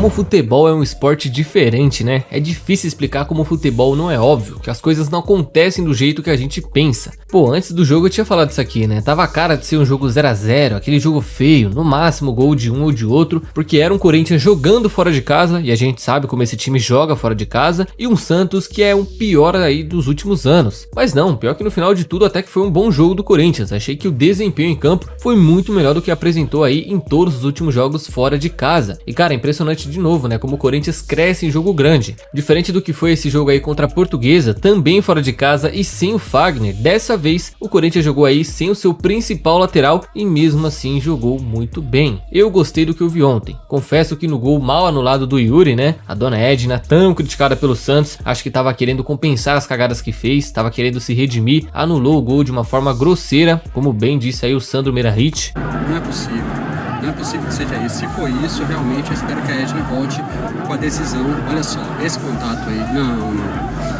Como o futebol é um esporte diferente, né? É difícil explicar como o futebol não é óbvio, que as coisas não acontecem do jeito que a gente pensa. Pô, antes do jogo eu tinha falado isso aqui, né? Tava a cara de ser um jogo 0 a 0, aquele jogo feio, no máximo gol de um ou de outro, porque era um Corinthians jogando fora de casa, e a gente sabe como esse time joga fora de casa, e um Santos que é um pior aí dos últimos anos. Mas não, pior que no final de tudo até que foi um bom jogo do Corinthians. Achei que o desempenho em campo foi muito melhor do que apresentou aí em todos os últimos jogos fora de casa. E cara, impressionante de novo, né, como o Corinthians cresce em jogo grande. Diferente do que foi esse jogo aí contra a Portuguesa, também fora de casa e sem o Fagner, dessa vez o Corinthians jogou aí sem o seu principal lateral e mesmo assim jogou muito bem. Eu gostei do que eu vi ontem. Confesso que no gol mal anulado do Yuri, né, a dona Edna, tão criticada pelo Santos, acho que tava querendo compensar as cagadas que fez, tava querendo se redimir, anulou o gol de uma forma grosseira, como bem disse aí o Sandro Meirahit. Não é possível. Não é possível que seja isso. Se for isso, realmente eu espero que a Edna volte com a decisão. Olha só, esse contato aí, não.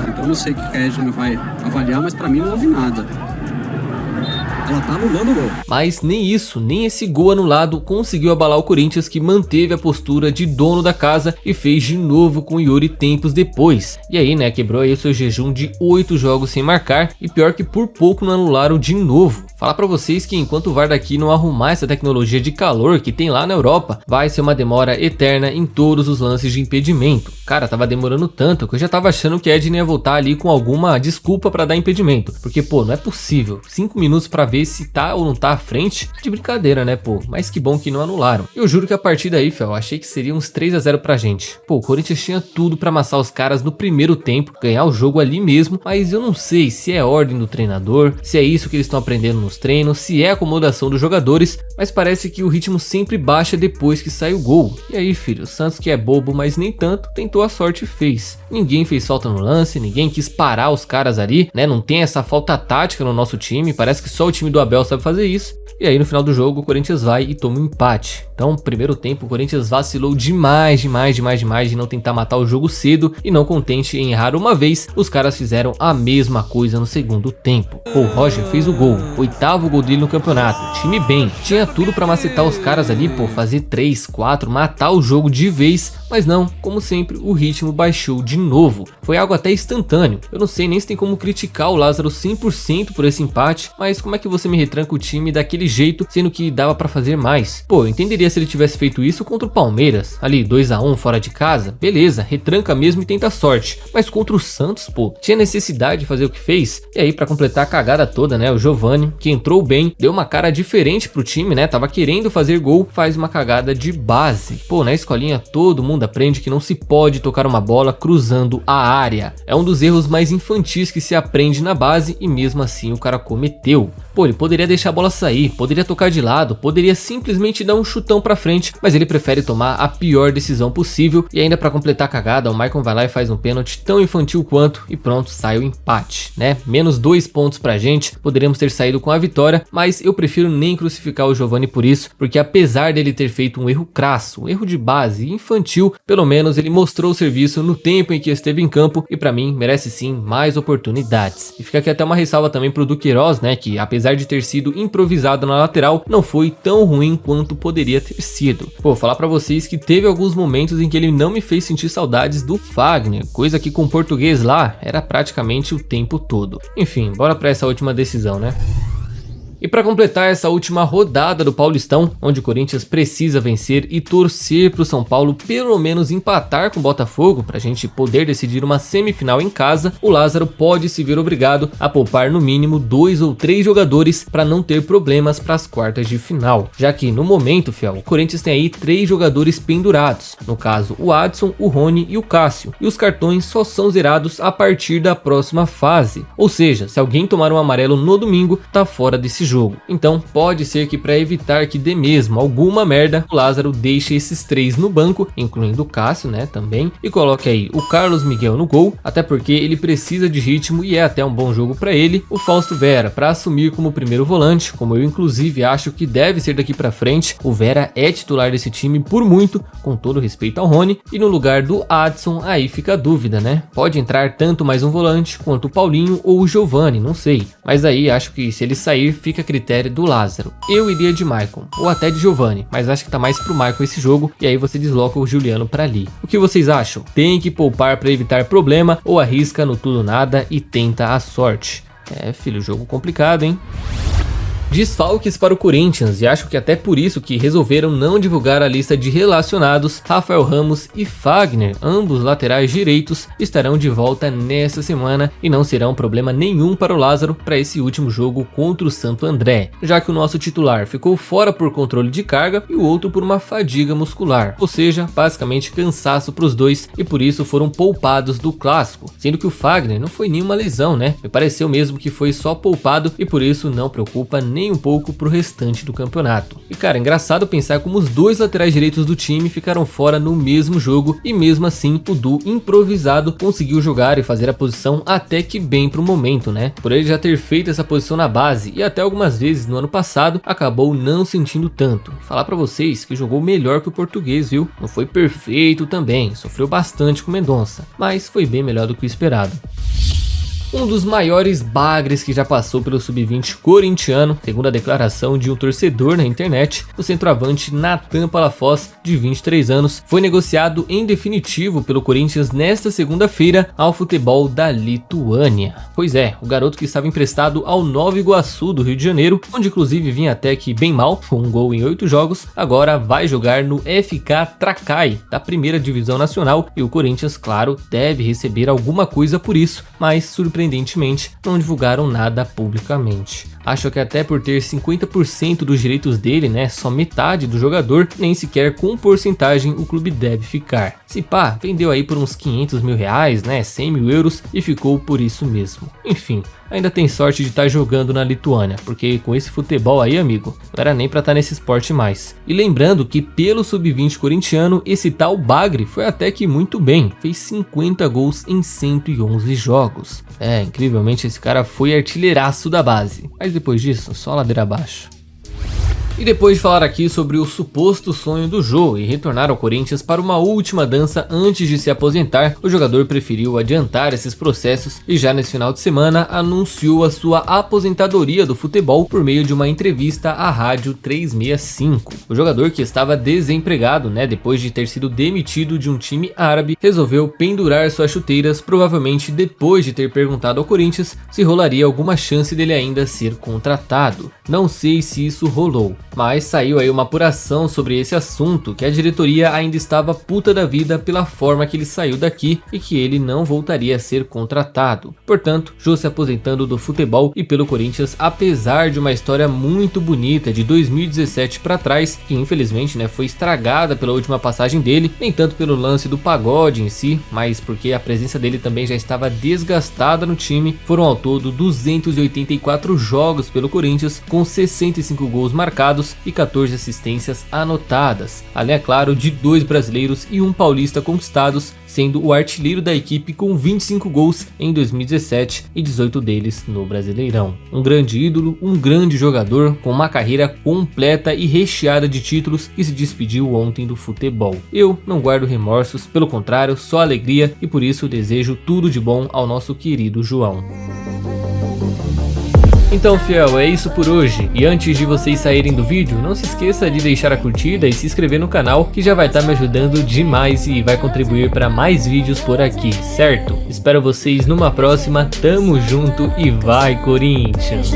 Então eu não sei o que a Edna vai avaliar, mas pra mim não houve nada. Ela tá anulando o gol. Mas nem isso, nem esse gol anulado conseguiu abalar o Corinthians, que manteve a postura de dono da casa e fez de novo com o Yuri tempos depois. E aí, né, quebrou aí o seu jejum de 8 jogos sem marcar e pior que por pouco não anularam de novo. Falar pra vocês que enquanto o VAR daqui não arrumar essa tecnologia de calor que tem lá na Europa, vai ser uma demora eterna em todos os lances de impedimento. Cara, tava demorando tanto que eu já tava achando que Edna ia voltar ali com alguma desculpa pra dar impedimento. Porque, pô, não é possível. 5 minutos pra ver se tá ou não tá à frente, de brincadeira, né, pô? Mas que bom que não anularam. Eu juro que a partida aí, eu achei que seria uns 3 a 0 pra gente. Pô, o Corinthians tinha tudo pra amassar os caras no primeiro tempo, ganhar o jogo ali mesmo, mas eu não sei se é ordem do treinador, se é isso que eles estão aprendendo nos treinos, se é acomodação dos jogadores, mas parece que o ritmo sempre baixa depois que sai o gol. E aí, filho, o Santos, que é bobo, mas nem tanto, tentou a sorte e fez. Ninguém fez falta no lance, ninguém quis parar os caras ali, né? Não tem essa falta tática no nosso time, parece que só o time do Abel sabe fazer isso. E aí no final do jogo o Corinthians vai e toma um empate. Então, primeiro tempo, o Corinthians vacilou demais de não tentar matar o jogo cedo, e não contente em errar uma vez, os caras fizeram a mesma coisa no segundo tempo. O Roger fez o gol, 8º gol dele no campeonato, time bem, tinha tudo pra macetar os caras ali, pô, fazer 3, 4, matar o jogo de vez, mas não, como sempre, o ritmo baixou de novo. Foi algo até instantâneo. Eu não sei nem se tem como criticar o Lázaro 100% por esse empate, mas como é que você me retranca o time daquele jeito, sendo que dava pra fazer mais? Pô, eu entenderia se ele tivesse feito isso contra o Palmeiras, ali 2 a 1 fora de casa, beleza, retranca mesmo e tenta sorte, mas contra o Santos, pô, tinha necessidade de fazer o que fez? E aí, pra completar a cagada toda, né, o Giovani, que entrou bem, deu uma cara diferente pro time, né, tava querendo fazer gol, faz uma cagada de base. Pô, na escolinha todo mundo aprende que não se pode tocar uma bola cruzando a área, é um dos erros mais infantis que se aprende na base, e mesmo assim o cara cometeu. Pô, ele poderia deixar a bola sair, poderia tocar de lado, poderia simplesmente dar um chutão pra frente, mas ele prefere tomar a pior decisão possível, e ainda pra completar a cagada, o Maicon vai lá e faz um pênalti tão infantil quanto, e pronto, sai o empate, né? Menos 2 pontos pra gente, poderíamos ter saído com a vitória, mas eu prefiro nem crucificar o Giovani por isso, porque apesar dele ter feito um erro crasso, um erro de base infantil, pelo menos ele mostrou o serviço no tempo em que esteve em campo, e pra mim merece sim mais oportunidades. E fica aqui até uma ressalva também pro Duqueiroz, né, que apesar de ter sido improvisado na lateral, não foi tão ruim quanto poderia ter sido. Pô, falar pra vocês que teve alguns momentos em que ele não me fez sentir saudades do Fagner, coisa que com o português lá era praticamente o tempo todo. Enfim, bora pra essa última decisão, né? E para completar essa última rodada do Paulistão, onde o Corinthians precisa vencer e torcer para o São Paulo pelo menos empatar com o Botafogo para a gente poder decidir uma semifinal em casa, o Lázaro pode se ver obrigado a poupar no mínimo 2 ou 3 jogadores para não ter problemas para as quartas de final, já que no momento, fiel, o Corinthians tem aí 3 jogadores pendurados, no caso o Adson, o Rony e o Cássio, e os cartões só são zerados a partir da próxima fase, ou seja, se alguém tomar um amarelo no domingo, tá fora desse jogo. Então pode ser que para evitar que dê mesmo alguma merda, o Lázaro deixe esses 3 no banco, incluindo o Cássio, né, também, e coloque aí o Carlos Miguel no gol, até porque ele precisa de ritmo e é até um bom jogo para ele, o Fausto Vera para assumir como primeiro volante, como eu inclusive acho que deve ser daqui para frente. O Vera é titular desse time por muito, com todo respeito ao Rony, e no lugar do Adson aí fica a dúvida, né, pode entrar tanto mais um volante quanto o Paulinho ou o Giovani, não sei, mas aí acho que se ele sair fica fica a critério do Lázaro. Eu iria de Maicon, ou até de Giovani, mas acho que tá mais pro Maicon esse jogo, e aí você desloca o Juliano pra ali. O que vocês acham? Tem que poupar pra evitar problema, ou arrisca no tudo nada e tenta a sorte? É, filho, jogo complicado, hein? Desfalques para o Corinthians, e acho que até por isso que resolveram não divulgar a lista de relacionados. Rafael Ramos e Fagner, ambos laterais direitos, estarão de volta nesta semana e não serão problema nenhum para o Lázaro para esse último jogo contra o Santo André, já que o nosso titular ficou fora por controle de carga e o outro por uma fadiga muscular, ou seja, basicamente cansaço para os dois, e por isso foram poupados do clássico, sendo que o Fagner não foi nenhuma lesão, né? Me pareceu mesmo que foi só poupado e por isso não preocupa nem um pouco pro restante do campeonato. E cara, engraçado pensar como os dois laterais direitos do time ficaram fora no mesmo jogo e mesmo assim o Du improvisado conseguiu jogar e fazer a posição até que bem pro momento, né? Por ele já ter feito essa posição na base e até algumas vezes no ano passado, acabou não sentindo tanto. Falar pra vocês que jogou melhor que o português, viu? Não foi perfeito também, sofreu bastante com Mendonça, mas foi bem melhor do que o esperado. Um dos maiores bagres que já passou pelo sub-20 corintiano, segundo a declaração de um torcedor na internet, o centroavante Nathan Palafoss, de 23 anos, foi negociado em definitivo pelo Corinthians nesta segunda-feira ao futebol da Lituânia. Pois é, o garoto que estava emprestado ao Nova Iguaçu do Rio de Janeiro, onde inclusive vinha até que bem mal, com um gol em 8 jogos, agora vai jogar no FK Trakai, da primeira divisão nacional, e o Corinthians, claro, deve receber alguma coisa por isso, mas surpreendentemente não divulgaram nada publicamente. Acho que até por ter 50% dos direitos dele, né, só metade do jogador, nem sequer com porcentagem o clube deve ficar. Se pá, vendeu aí por uns 500 mil reais, né, 100 mil euros e ficou por isso mesmo. Enfim, ainda tem sorte de estar jogando na Lituânia, porque com esse futebol aí, amigo, não era nem pra estar nesse esporte mais. E lembrando que pelo sub-20 corintiano, esse tal Bagre foi até que muito bem, fez 50 gols em 111 jogos. É, incrivelmente esse cara foi artilheiraço da base, mas depois disso, só ladeira abaixo. E depois de falar aqui sobre o suposto sonho do Jô e retornar ao Corinthians para uma última dança antes de se aposentar, o jogador preferiu adiantar esses processos e já nesse final de semana anunciou a sua aposentadoria do futebol por meio de uma entrevista à Rádio 365. O jogador, que estava desempregado, né, depois de ter sido demitido de um time árabe, resolveu pendurar suas chuteiras, provavelmente depois de ter perguntado ao Corinthians se rolaria alguma chance dele ainda ser contratado. Não sei se isso rolou, mas saiu aí uma apuração sobre esse assunto, que a diretoria ainda estava puta da vida pela forma que ele saiu daqui e que ele não voltaria a ser contratado. Portanto, Jô se aposentando do futebol e pelo Corinthians, apesar de uma história muito bonita de 2017 para trás, que infelizmente, né, foi estragada pela última passagem dele, nem tanto pelo lance do pagode em si, mas porque a presença dele também já estava desgastada no time. Foram ao todo 284 jogos pelo Corinthians, com 65 gols marcados e 14 assistências anotadas, além, é claro, de 2 brasileiros e um paulista conquistados, sendo o artilheiro da equipe com 25 gols em 2017 e 18 deles no Brasileirão. Um grande ídolo, um grande jogador com uma carreira completa e recheada de títulos, que se despediu ontem do futebol. Eu não guardo remorsos, pelo contrário, só alegria, e por isso desejo tudo de bom ao nosso querido João. Então, fiel, é isso por hoje, e antes de vocês saírem do vídeo, não se esqueça de deixar a curtida e se inscrever no canal, que já vai estar me ajudando demais e vai contribuir para mais vídeos por aqui, certo? Espero vocês numa próxima, tamo junto e vai Corinthians!